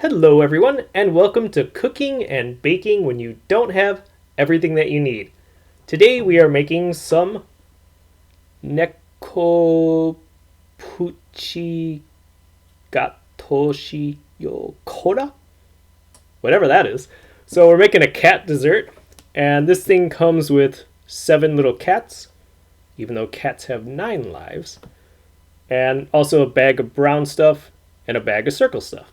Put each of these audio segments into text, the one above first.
Hello, everyone, and welcome to Cooking and Baking When You Don't Have Everything That You Need. Today we are making some neko puchi gatoshi yokora? Whatever that is. So we're making a cat dessert, and this thing comes with 7 little cats, even though cats have 9 lives, and also a bag of brown stuff and a bag of circle stuff.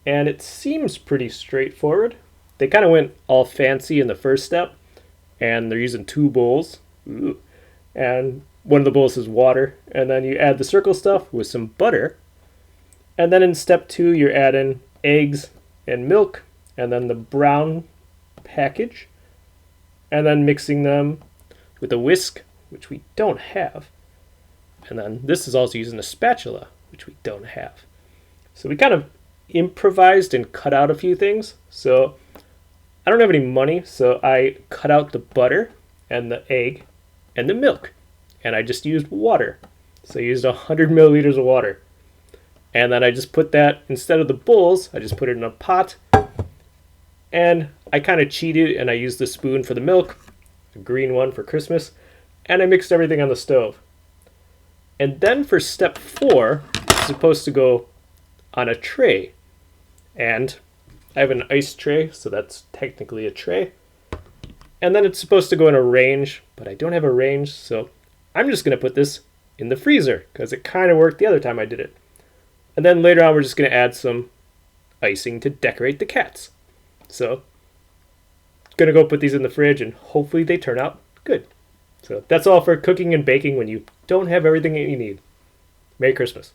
And it seems pretty straightforward. They kind of went all fancy in the first step, and they're using 2 bowls. Ooh. And one of the bowls is water, and then you add the circle stuff with some butter. And then in step 2, you're adding eggs and milk, and then the brown package, and then mixing them with a whisk, which we don't have. And then this is also using a spatula, which we don't have. So we kind of improvised and cut out a few things. So I don't have any money, so I cut out the butter and the egg and the milk, and I just used water. So I used 100 milliliters of water, and then I just put that, instead of the bowls, I just put it in a pot, and I kind of cheated and I used the spoon for the milk, a green one for Christmas, and I mixed everything on the stove. And then for step 4, it's supposed to go on a tray. And I have an ice tray, so that's technically a tray. And then it's supposed to go in a range, but I don't have a range, so I'm just going to put this in the freezer, because it kind of worked the other time I did it. And then later on, we're just going to add some icing to decorate the cats. So, going to go put these in the fridge, and hopefully they turn out good. So that's all for cooking and baking when you don't have everything that you need. Merry Christmas.